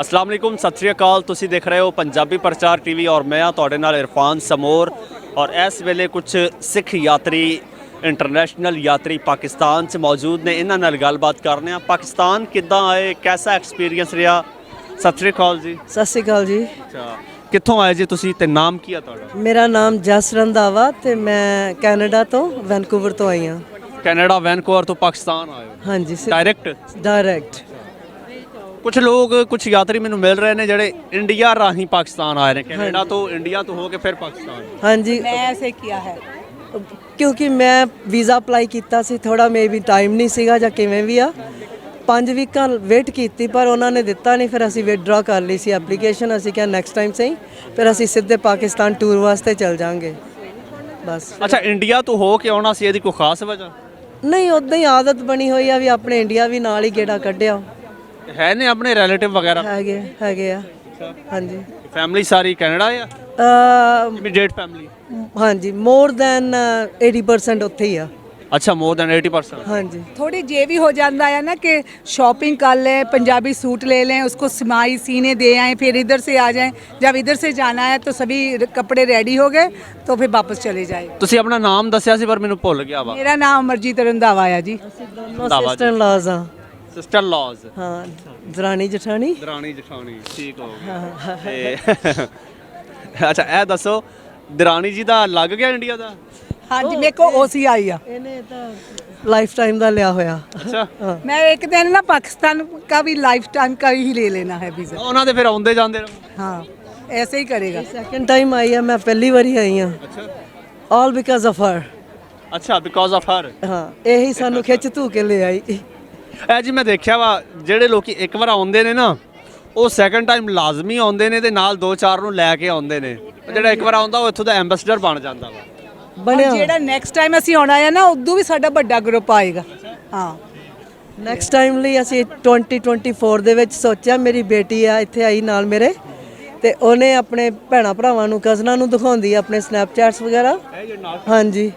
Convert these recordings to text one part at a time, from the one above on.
अस्सलाम वालेकुम, सत श्री अकाल। तुसी देख रहे हो पंजाबी प्रचार टीवी और मैं हाँ तुहाडे नाल इरफान समोर। और इस वेले कुछ सिख यात्री इंटरनेशनल यात्री पाकिस्तान च मौजूद ने, इन्हां नाल गलबात करने। पाकिस्तान किद्दां आए, कैसा एक्सपीरियंस रहा? सत श्री अकाल जी। सत श्री अकाल जी। अच्छा, कित्थों आए जी तुसी ते नाम की है तुहाडा? मेरा नाम जस रंधावा ते मैं कैनेडा तो वैनकूवर तो आई हाँ। कैनेडा वैनकूवर तो पाकिस्तान आए हो? हाँ जी, डायरेक्ट। कुछ लोग कुछ यात्री मैंने मिल रहे हैं ਜਿਹੜੇ इंडिया राही पाकिस्तान आए हैं, कनाडा तो इंडिया तो हो के फिर पाकिस्तान। हाँ जी, मैं ऐसे किया है क्योंकि मैं वीज़ा अप्लाई किया सी, थोड़ा मे भी टाइम नहीं ਸੀਗਾ ਜਾਂ ਕਿਵੇਂ ਵੀ ਆ 5 ਵੀਕਾਂ ਵੇਟ ਕੀਤੀ ਪਰ ਉਹਨਾਂ ਨੇ ਦਿੱਤਾ ਨਹੀਂ। ਫਿਰ ਅਸੀਂ ਵਿਦਡਰਾ ਕਰ ਲਈ ਸੀ ਐਪਲੀਕੇਸ਼ਨ। ਅਸੀਂ ਕਿਹਾ ਨੈਕਸਟ ਟਾਈਮ ਸਹੀ, ਫਿਰ ਅਸੀਂ ਸਿੱਧੇ ਪਾਕਿਸਤਾਨ ਟੂਰ ਵਾਸਤੇ ਚੱਲ ਜਾਾਂਗੇ ਬਸ। ਅੱਛਾ, ਇੰਡੀਆ ਤੋਂ ਹੋ ਕੇ ਆਉਣਾ ਸੀ, ਇਹਦੀ ਕੋਈ ਖਾਸ ਵਜ੍ਹਾ? ਨਹੀਂ, ਉੱਦਾਂ ਹੀ ਆਦਤ ਬਣੀ ਹੋਈ ਆ ਵੀ ਆਪਣੇ ਇੰਡੀਆ ਵੀ ਨਾਲ ਹੀ ਗੇੜਾ ਕੱਢਿਆ। ਹੈ ਨੇ ਆਪਣੇ ਰਿਲੇਟਿਵ ਵਗੈਰਾ? ਹੈਗੇ ਆ। ਹਾਂਜੀ, ਫੈਮਿਲੀ ਸਾਰੀ ਕੈਨੇਡਾ ਆ? Immediate family? ਹਾਂਜੀ, ਮੋਰ ਦੈਨ 80% ਉੱਥੇ ਹੀ ਆ। अच्छा, मोर देन 80%? हाँ जी। थोड़ी ये भी हो जाता है ना कि शॉपिंग कर लें, पंजाबी सूट ले लें, उसको सिमाई सीने दे आएँ, फिर इधर से आ जाएं। जब इधर से जाना है तो सभी कपड़े रेडी हो गए तो फिर वापस चले जाए। ਤੁਸੀਂ ਆਪਣਾ ਨਾਮ ਦੱਸਿਆ ਸੀ ਪਰ ਮੈਨੂੰ ਭੁੱਲ ਗਿਆ ਵਾ। मेरा नाम अमरजीत रंधावा है जी। ਸਿਸਟਰ ਇਨ ਲਾਜ਼ ਆ। ਸਿਸਟਰ ਲॉज? ਹਾਂ, ਦਰਾਣੀ ਜਠਾਣੀ। ਦਰਾਣੀ ਜਠਾਣੀ, ਠੀਕ ਹੋ ਗਿਆ। ਤੇ ਅੱਛਾ, ਇਹ ਦੱਸੋ ਦਰਾਣੀ ਜੀ ਦਾ ਲੱਗ ਗਿਆ ਇੰਡੀਆ ਦਾ? हाँ जी, मेरे को ओसी आई है। ਇਹਨੇ ਤਾਂ ਲਾਈਫ ਟਾਈਮ ਦਾ ਲਿਆ ਹੋਇਆ। ਅੱਛਾ, मैं एक दिन ना पाकिस्तान का भी लाइफ टाइम का ही ले लेना है वीज़ा। ਉਹਨਾਂ ਦੇ ਫਿਰ ਆਉਂਦੇ ਜਾਂਦੇ ਰਹੋ। हाँ, ऐसे ही करेगा। ਸੈਕੰਡ ਟਾਈਮ ਆਈ ਆ, ਮੈਂ ਪਹਿਲੀ ਵਾਰੀ ਆਈ ਆ। ਅੱਛਾ ਆਲ ਬਿਕਾਜ਼ ਆਫ ਹਰ। ਅੱਛਾ, ਬਿਕੋਜ਼ ਆਫ ਹਰ। ਹਾਂ, ਇਹੀ ਸਾਨੂੰ ਖਿੱਚ ਧੂ ਕੇ ਲੈ ਆਈ। ਇਹ ਜੀ ਮੈਂ ਦੇਖਿਆ ਵਾ, ਜਿਹੜੇ ਲੋਕੀ ਇੱਕ ਵਾਰ ਆਉਂਦੇ ਨੇ ਨਾ ਉਹ ਸੈਕੰਡ ਟਾਈਮ ਲਾਜ਼ਮੀ ਆਉਂਦੇ ਨੇ ਤੇ ਨਾਲ 2-4 ਨੂੰ ਲੈ ਕੇ ਆਉਂਦੇ ਨੇ। ਜਿਹੜਾ ਇੱਕ ਵਾਰ ਆਉਂਦਾ ਉਹ ਇੱਥੋਂ ਦਾ ਐਂਬੈਸਡਰ ਬਣ ਜਾਂਦਾ ਵਾ। ਬਣਿਆ ਜਿਹੜਾ ਨੈਕਸਟ ਟਾਈਮ ਅਸੀਂ ਆਉਣਾ ਹੈ ਨਾ ਉਦੋਂ ਵੀ ਸਾਡਾ ਵੱਡਾ ਗਰੁੱਪ ਆਏਗਾ। ਹਾਂ, ਨੈਕਸਟ ਟਾਈਮ ਲਈ ਅਸੀਂ 2024 ਦੇ ਵਿੱਚ ਸੋਚਿਆ। ਮੇਰੀ ਬੇਟੀ ਆ ਇੱਥੇ ਆਈ ਨਾਲ ਮੇਰੇ, ਤੇ ਉਹਨੇ ਆਪਣੇ ਭੈਣਾਂ ਭਰਾਵਾਂ ਨੂੰ, ਕਜ਼ਨਾਂ ਨੂੰ ਦਿਖਾਉਂਦੀ ਆ ਆਪਣੇ ਸਨੈਪਚੈਟਸ ਵਗੈਰਾ। ਹਾਂਜੀ,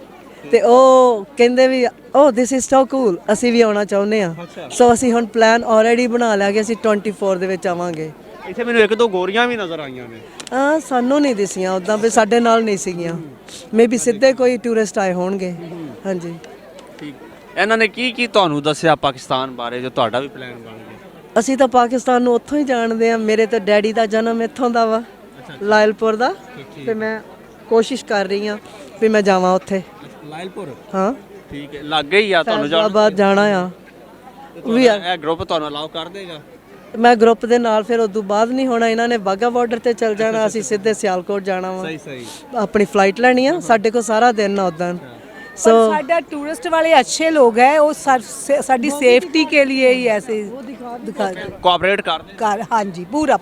ਤੇ ਉਹ ਕਹਿੰਦੇ ਵੀ ਓ ਦਿਸ ਇਜ਼ ਸੋ ਕੂਲ, ਅਸੀਂ ਵੀ ਆਉਣਾ ਚਾਹੁੰਦੇ ਆ। ਸੋ ਅਸੀਂ ਹੁਣ ਪਲਾਨ ਆਲਰੇਡੀ ਬਣਾ ਲਿਆ ਕਿ ਅਸੀਂ 24 ਦੇ ਵਿੱਚ ਆਵਾਂਗੇ। ਇੱਥੇ ਮੈਨੂੰ ਇੱਕ ਦੋ ਗੋਰੀਆਂ ਵੀ ਨਜ਼ਰ ਆਈਆਂ ਨੇ। ਹਾਂ, ਸਾਨੂੰ ਨਹੀਂ ਦਿਸੀਆਂ ਉੱਦਾਂ, ਵੀ ਸਾਡੇ ਨਾਲ ਨਹੀਂ ਸੀਗੀਆਂ। ਮੇ ਵੀ ਸਿੱਧੇ ਕੋਈ ਟੂਰਿਸਟ ਆਏ ਹੋਣਗੇ। ਹਾਂਜੀ, ਠੀਕ। ਇਹਨਾਂ ਨੇ ਕੀ ਕੀ ਤੁਹਾਨੂੰ ਦੱਸਿਆ ਪਾਕਿਸਤਾਨ ਬਾਰੇ ਜੋ ਤੁਹਾਡਾ ਵੀ ਪਲਾਨ ਬਣ ਗਿਆ? ਅਸੀਂ ਤਾਂ ਪਾਕਿਸਤਾਨ ਨੂੰ ਉੱਥੋਂ ਹੀ ਜਾਣਦੇ ਆ। ਮੇਰੇ ਤਾਂ ਡੈਡੀ ਦਾ ਜਨਮ ਇੱਥੋਂ ਦਾ ਵਾ, ਲਾਇਲਪੁਰ ਦਾ, ਤੇ ਮੈਂ ਕੋਸ਼ਿਸ਼ ਕਰ ਰਹੀ ਆ ਵੀ ਮੈਂ ਜਾਵਾਂ ਉੱਥੇ। ਲਾਇਲਪੁਰ? ਹਾਂ, ਠੀਕ ਹੈ, ਲੱਗੇ ਹੀ ਆ ਤੁਹਾਨੂੰ ਜਾਣ। ਬਾਅਦ ਜਾਣਾ ਆ ਵੀ ਆ। ਇਹ ਗਰੁੱਪ ਤੁਹਾਨੂੰ ਅਲਾਉ ਕਰ ਦੇਗਾ? ਮੈਂ ਗਰੁੱਪ ਦੇ ਨਾਲ, ਫਿਰ ਉਦੋਂ ਬਾਅਦ ਨਹੀਂ ਹੋਣਾ। ਇਹਨਾਂ ਨੇ ਬਾਗਾ ਬਾਰਡਰ ਤੇ ਚੱਲ ਜਾਣਾ, ਅਸੀਂ ਸਿੱਧੇ ਸਿਆਲਕੋਟ ਜਾਣਾ ਵਾ। ਸਹੀ। ਆਪਣੀ ਫਲਾਈਟ ਲੈਣੀ ਆ। ਸਾਡੇ ਕੋਲ ਸਾਰਾ ਦਿਨ ਆ ਉਦਾਂ। सो साडा टूरिस्ट वाले अच्छे लोग हैं, वो साडी सेफ्टी के लिए ही ऐसे दिखा ਕੋਆਪਰੇਟ ਕਰਦੇ? कर। हाँ जी, पूरा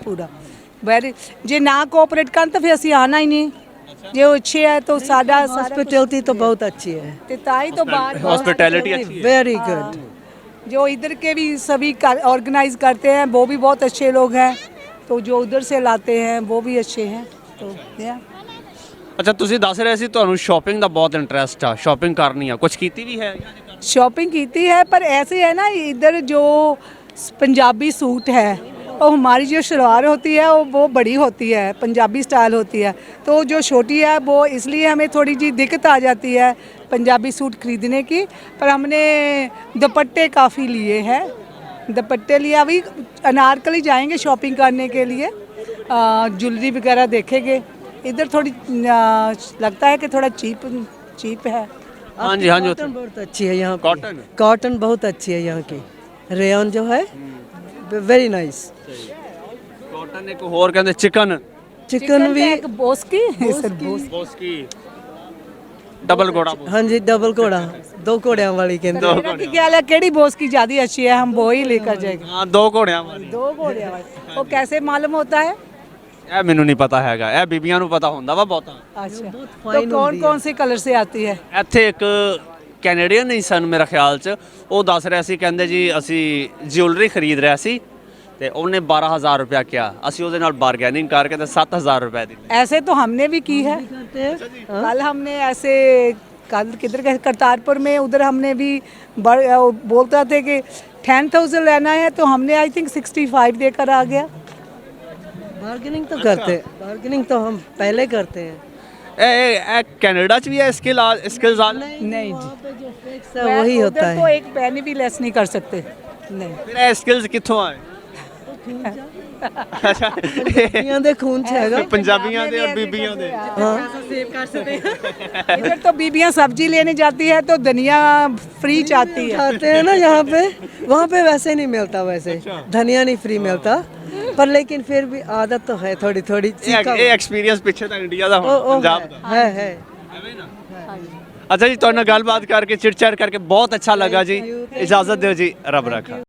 वेरी। जे ना कोऑपरेट कर तो फिर ਅਸੀਂ ਆਣਾ ਹੀ ਨਹੀਂ। ਜੇ ਉਹ ਅੱਛੇ ਹੈ तो साडा हॉस्पिटैलिटी तो बहुत अच्छी है। ते ताई तो बाहर हॉस्पिटैलिटी अच्छी है, वेरी गुड। जो इधर के भी सभी ऑर्गेनाइज करते हैं वो भी बहुत अच्छे लोग हैं, तो जो उधर से लाते हैं वो भी अच्छे हैं। तो ਅੱਛਾ, ਤੁਸੀਂ ਦੱਸ ਰਹੇ ਸੀ ਤੁਹਾਨੂੰ ਸ਼ਾਪਿੰਗ ਦਾ ਬਹੁਤ ਇੰਟਰਸਟ ਆ, ਸ਼ਾਪਿੰਗ ਕਰਨੀ ਆ, ਕੁਝ ਕੀਤੀ ਵੀ ਹੈ? शॉपिंग की है, पर ऐसे है ना, इधर जो पंजाबी सूट है और हमारी जो शलवार होती है वो बड़ी होती है, पंजाबी स्टाइल होती है, तो जो छोटी है वो इसलिए हमें थोड़ी जी दिक्कत आ जाती है पंजाबी सूट खरीदने की। पर हमने दुपट्टे काफ़ी लिए हैं, दुपट्टे लिए। अभी अनारकली जाएंगे शॉपिंग करने के लिए, ज्वेलरी वगैरह देखेंगे। इधर थोड़ी लगता है कि थोड़ा चीप है। हाँ जी, कॉटन बहुत अच्छी है यहाँ की। कॉटन बहुत अच्छी है यहाँ की। रेयन जो है वेरी नाइस। ਕਾਟਨ ਇੱਕ ਹੋਰ ਕਹਿੰਦੇ ਚਿਕਨ भी। एक बोस की ਬੋਸਕੀ ਡਬਲ ਘੋੜਾ। हाँ जी, डबल घोड़ा, 2 घोड़ियां वाली कहते। मेरा की ख्याल है केड़ी बोस की ज़्यादा अच्छी है, हम वो ही लेकर जाएंगे। ਹਾਂ, 2 ਘੋੜਿਆਂ ਵਾਲੀ। 2 घोड़े वाली। वो कैसे मालूम होता है? ਇਹ ਮੈਨੂੰ ਨਹੀਂ ਪਤਾ ਹੈਗਾ, ਇਹ ਬੀਬੀਆਂ ਨੂੰ ਪਤਾ ਹੁੰਦਾ ਵਾ ਬਹੁਤਾ। अच्छा, तो कौन से कलर से आती है? ਇੱਥੇ ਇੱਕ ਕੈਨੇਡੀਅਨ ਹੀ ਸਨ ਮੇਰੇ ਖਿਆਲ 'ਚ, ਉਹ ਦੱਸ ਰਿਹਾ ਸੀ, ਕਹਿੰਦੇ ਜੀ ਅਸੀਂ ਜਿਊਲਰੀ ਖਰੀਦ ਰਿਹਾ ਸੀ ਤੇ ਉਹਨੇ 12000 ਰੁਪਇਆ ਕਿਹਾ। ਅਸੀਂ ਉਹਦੇ ਨਾਲ ਬਾਰਗੇਨਿੰਗ ਕਰਕੇ ਤੇ 7000 ਰੁਪਏ ਦਿੱਤੇ। ऐसे तो हमने भी की है। कल हमने ऐसे कल किधर गए, करतारपुर में, उधर हमने भी बोलते थे कि 10,000 लेना है, तो हमने आई थिंक 65 देकर आ गया। बार्गेनिंग तो करते हैं, बार्गेनिंग तो हम पहले करते हैं। कनाडा च भी है स्किल्स नहीं जी, जो फिक्स है वही होता तो है। एक पैनी भी लेस नहीं कर सकते। नहीं, ਫਿਰ ਇਹ ਸਕਿੱਲਸ ਕਿੱਥੋਂ ਆਏ ਅੱਛਾ ਬੀਬੀਆਂ ਦੇ ਖੂਨ 'ਚ ਹੈਗਾ। ਪੰਜਾਬੀਆਂ ਦੇ ਔਰ ਬੀਬੀਆਂ ਦੇ इधर तो बीबियाँ सब्जी लेने जाती है तो धनिया फ्री चाहती है। खाते हैं ना यहाँ पे, वहाँ पे वैसे नहीं मिलता, वैसे धनिया नहीं फ्री मिलता, पर लेकिन फिर भी आदत तो है थोड़ी थोड़ी। ਇਹ ਐਕਸਪੀਰੀਅੰਸ ਪਿੱਛੇ ਤਾਂ ਇੰਡੀਆ ਦਾ ਹੋਣਾ ਪੰਜਾਬ ਦਾ है ਅੱਛਾ ਜੀ ਤੁਹਾਡੇ ਨਾਲ ਗੱਲਬਾਤ ਕਰਕੇ ਚਿਟ ਚੈਟ ਕਰਕੇ ਬਹੁਤ ਅੱਛਾ ਲੱਗਾ ਜੀ ਇਜਾਜ਼ਤ ਦਿਓ ਜੀ ਰੱਬ ਰੱਖਾ